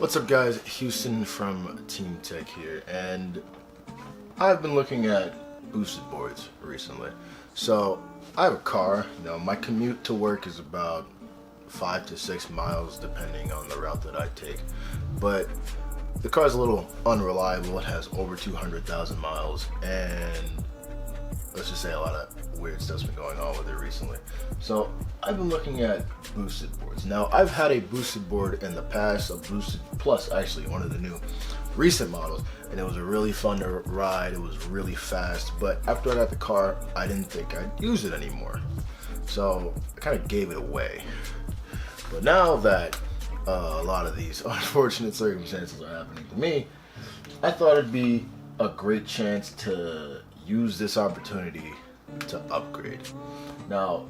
What's up guys, Houston from Team Tech here, and I've been looking at boosted boards recently. So I have a car, my commute to work is about 5 to 6 miles depending on the route that I take, but the car's a little unreliable. It has over 200,000 miles, and let's just say a lot of weird stuff's been going on with it recently. So I've been looking at boosted boards. Now I've had a boosted board in the past, a boosted plus actually, one of the new recent models, and it was really fun to ride. It was really fast, but after I got the car, I didn't think I'd use it anymore. So I kind of gave it away. But now that a lot of these unfortunate circumstances are happening to me, I thought it'd be a great chance to use this opportunity to upgrade. Now,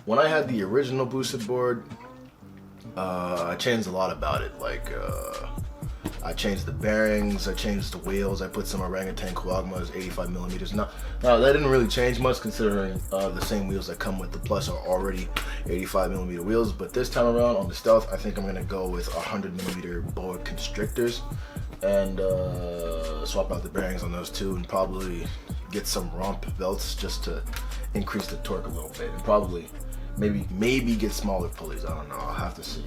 when I had the original boosted board, I changed a lot about it. Like, I changed the bearings, I changed the wheels, I put some orangutan Kuwagmas 85 millimeters. Now that didn't really change much considering the same wheels that come with the Plus are already 85 millimeter wheels. But this time around on the Stealth, I think I'm gonna go with 100 millimeter boa constrictors and swap out the bearings on those two, and probably get some rump belts just to increase the torque a little bit, and probably maybe get smaller pulleys. I don't know, I'll have to see.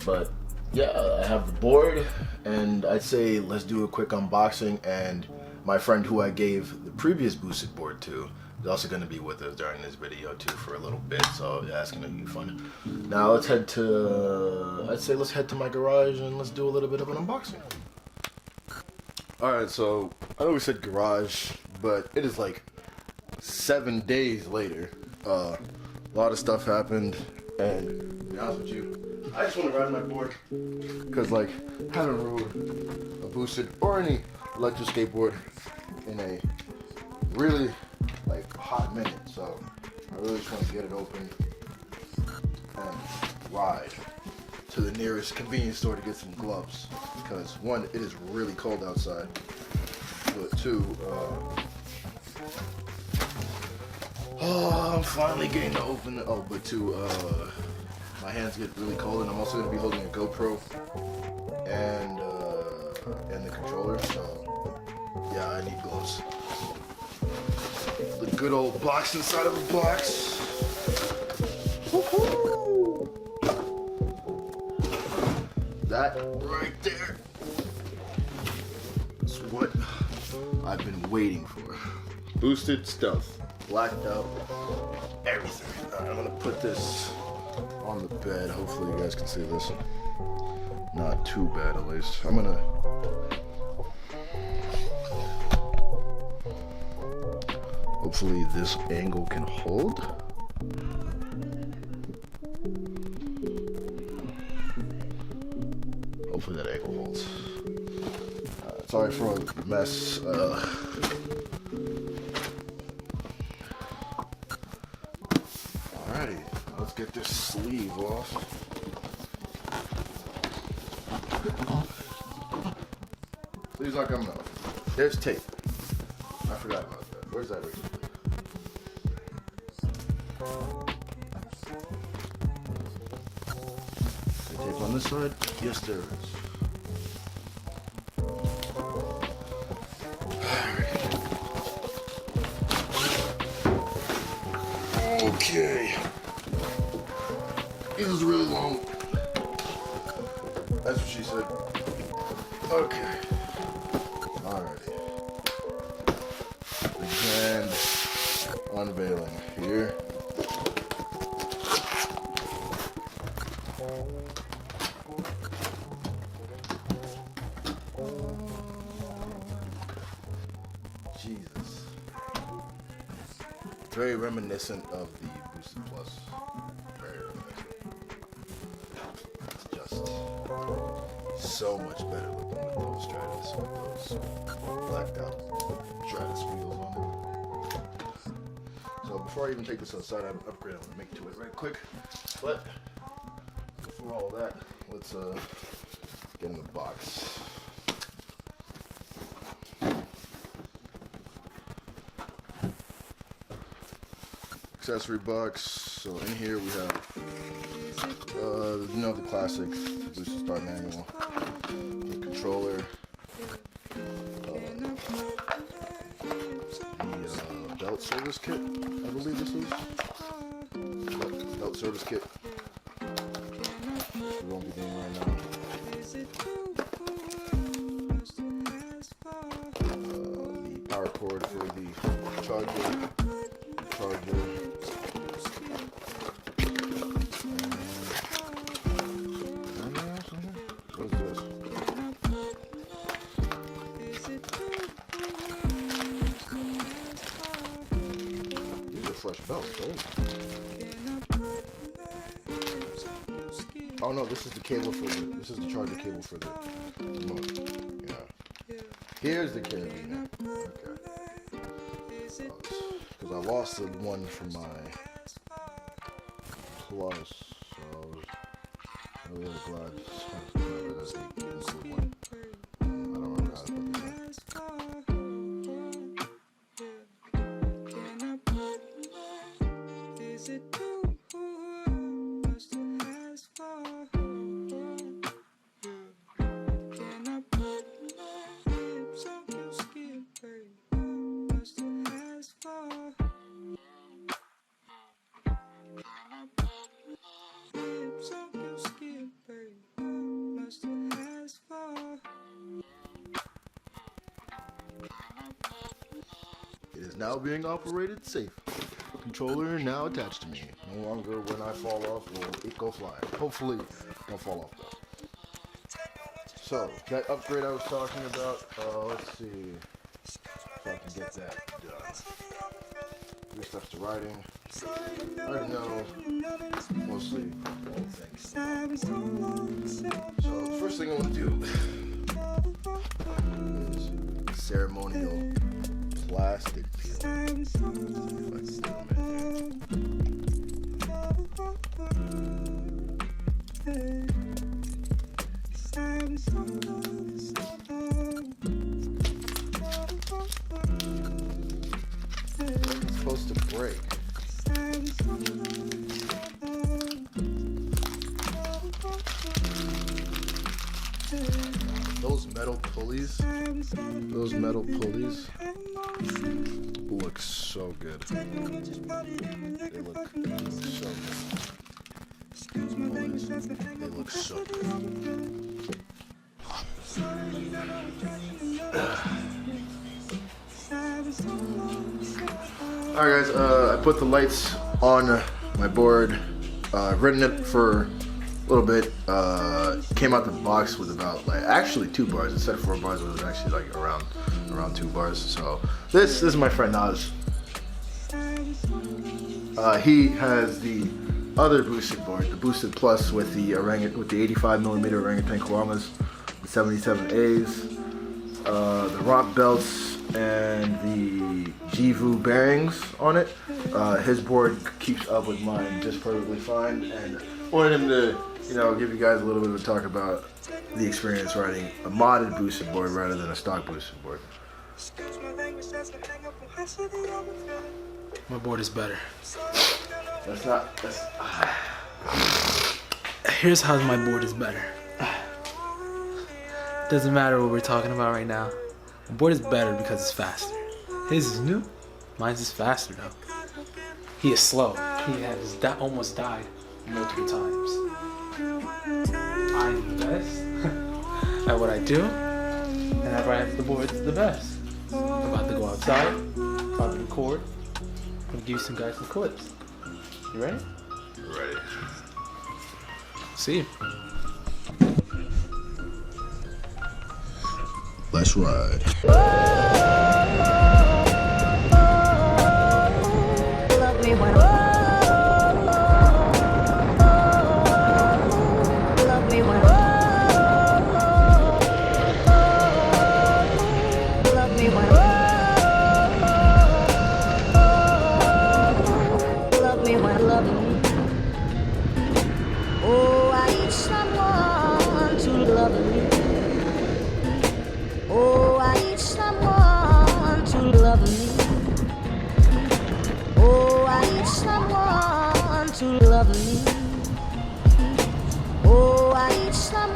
But yeah, I have the board, and I'd say let's do a quick unboxing. And my friend who I gave the previous boosted board to is also going to be with us during this video too for a little bit, so yeah, it's going to be fun. Now let's head to my garage and let's do a little bit of an unboxing. Alright, so I know we said garage, but it is like 7 days later. A lot of stuff happened, and to be honest with you, I just want to ride my board, because like, I haven't rode a boosted or any electric skateboard in a really like hot minute, so I really just want to get it open and ride to the nearest convenience store to get some gloves, because one, it is really cold outside, but two, I'm finally getting to open it. Oh, but two, my hands get really cold, and I'm also going to be holding a GoPro and the controller, so yeah, I need gloves. The good old box inside of a box. Woohoo! That right there is what I've been waiting for. Boosted Stealth, blacked out, everything. Alright, I'm gonna put this on the bed. Hopefully you guys can see this. Not too bad, at least. I'm gonna hopefully this angle can hold. Hopefully that angle holds. Sorry for the mess. Alrighty, let's get this sleeve off. Sleeves aren't coming off. There's tape. I forgot about that. Where's that razor? Tape on this side? Yes, there is. Okay. This is really long. That's what she said. Okay. Alrighty. The grand unveiling here. Jesus. Very reminiscent of the boosted plus. Very reminiscent. It's just so much better looking with those Stratus, with those blacked out Stratus wheels on it. So before I even take this outside, I have an upgrade I want to make to it right quick. But before all that, let's get in the box. Accessory box. So in here we have the classic Boosted Start Manual, the controller, the belt service kit, I believe this is. Belt service kit, which we won't be doing right now. The power cord for the charger. What is this? These are fresh belts, right? Oh no, this is the cable for this is the charger cable for the remote. Yeah. Here's the carabiner. Okay. Because I lost the one from my Plus, so I was really glad that's the good one. I don't remember how to put this It is now being operated safe. Controller now attached to me. No longer when I fall off will it go flying. Hopefully don't fall off though. So that upgrade I was talking about, let's see if I can get that done. 3 steps to writing. I already know mostly all things. So the first thing I want to do is ceremonial plastic peel. Let's see if I can do them It's supposed to break. Those metal pulleys look so good. They look so good. They look so good. Alright guys, I put the lights on my board. I've ridden it for a little bit. Came out the box with about actually 2 bars. Instead of 4 bars, it was actually like around 2 bars. So this is my friend Naz. He has the other boosted board, the Boosted Plus with the 85mm orangutan koalas, the 77As, the romp belts, and the Jivu bearings on it. His board keeps up with mine just perfectly fine, and wanted him to, give you guys a little bit of a talk about the experience riding a modded boosted board rather than a stock boosted board. My board is better. Here's how my board is better. Doesn't matter what we're talking about right now. My board is better because it's faster. His is new. Mine's is faster though. He is slow. He has almost died multiple times. I'm the best at what I do, and I ride the board the best. I'm about to go outside, about to record. I'm gonna give you some guys some clips. You ready? Ready. See you. Let's ride. Love me when love me when love me when love me when love me. Oh, I need someone to love me. Oh, I need someone to love me. Oh, I need someone to love me. Oh, I need someone.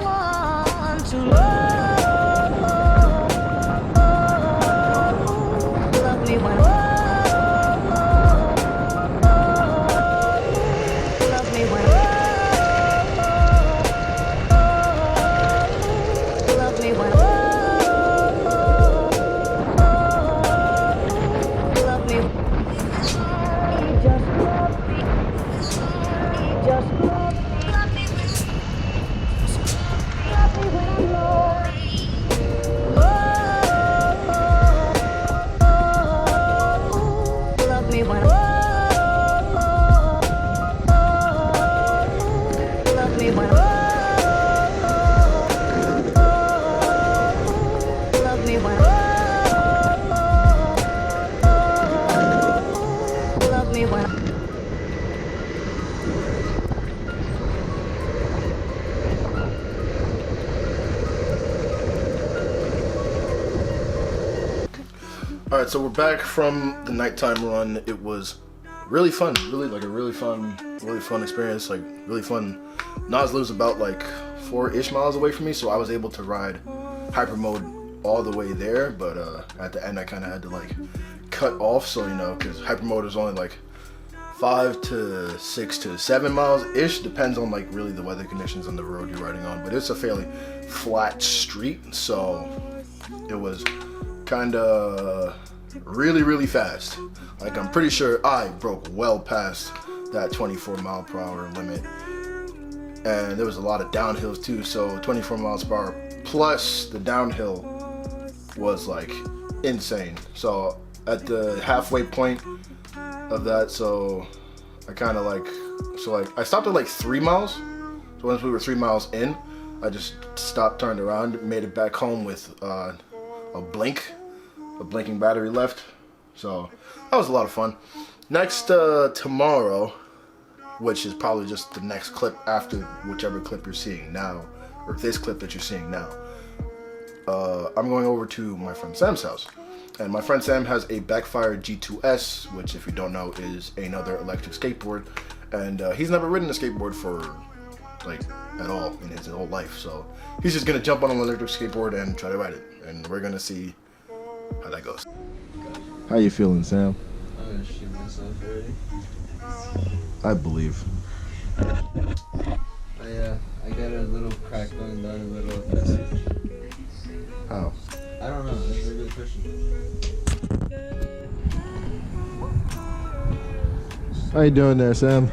All right, so we're back from the nighttime run. It was really fun, really fun experience. Like really fun. Nas lives about like 4-ish miles away from me, so I was able to ride hyper mode all the way there. But at the end, I kind of had to like cut off, so you know, because hyper mode is only like 5 to 6 to 7 miles ish, depends on like really the weather conditions on the road you're riding on. But it's a fairly flat street, so it was kind of really fast. Like I'm pretty sure I broke well past that 24 mile per hour limit, and there was a lot of downhills too, so 24 miles per hour plus the downhill was like insane. So at the halfway point of that, so I kind of like, I stopped at like 3 miles. So once we were 3 miles in, I just stopped, turned around, made it back home with a blinking battery left. So that was a lot of fun. Next tomorrow, which is probably just the next clip after whichever clip you're seeing now, or this clip that you're seeing now, I'm going over to my friend Sam's house. And my friend Sam has a Backfire G2S, which if you don't know is another electric skateboard. And he's never ridden a skateboard for like at all in his whole life. So he's just gonna jump on an electric skateboard and try to ride it. And we're gonna see how that goes. How you feeling, Sam? I'm gonna shoot myself already. I believe. I got a little crack going down a little message. How? I don't know, that's a good question. How you doing there, Sam?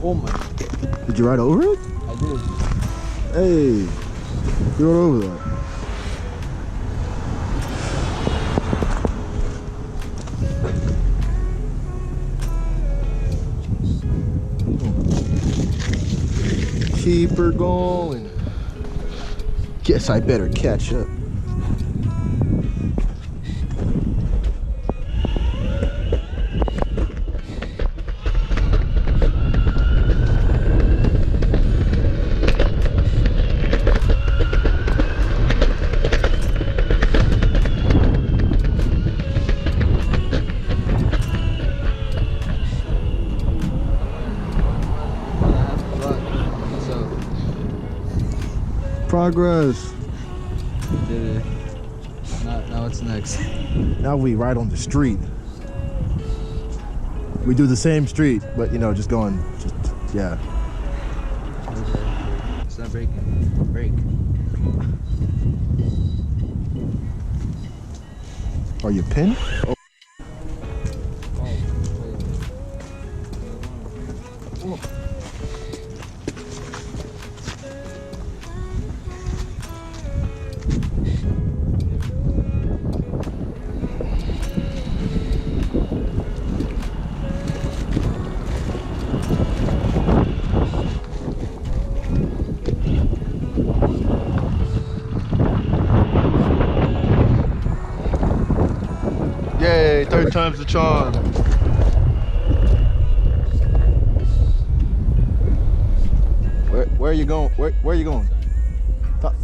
Oh my. Did you ride over it? I did. Hey, you rode over that. Keep her going. Guess I better catch up. Progress. Did it. Now what's next? Now we ride on the street. We do the same street, but you know, just going, yeah. It's not breaking. Break. Are you pinned? Oh. Yay, third time's the charm. Where are you going? Where are you going?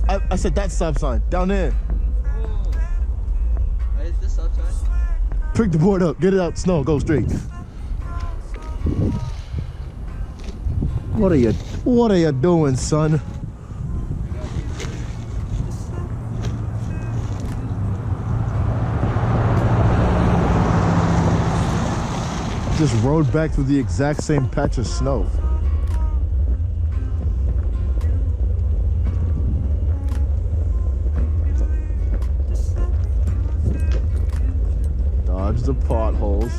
I said that stop sign, down there. I hit this stop sign. Pick the board up, get it out, snow, go straight. What are you doing, son? Just rode back through the exact same patch of snow. Dodge the potholes.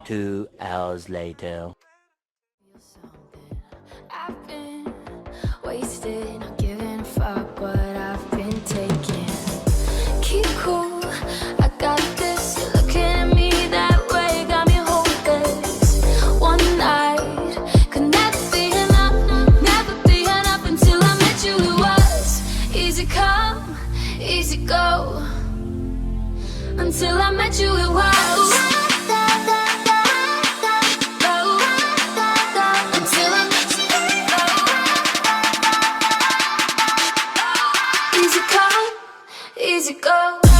Two hours later. I've been wasted, not giving a fuck what I've been taking. Keep cool, I got this. You're looking at me that way, got me hopeless. One night could never be enough until I met you. It was easy come, easy go. until I met you, it was until I met you. Easy come, easy go.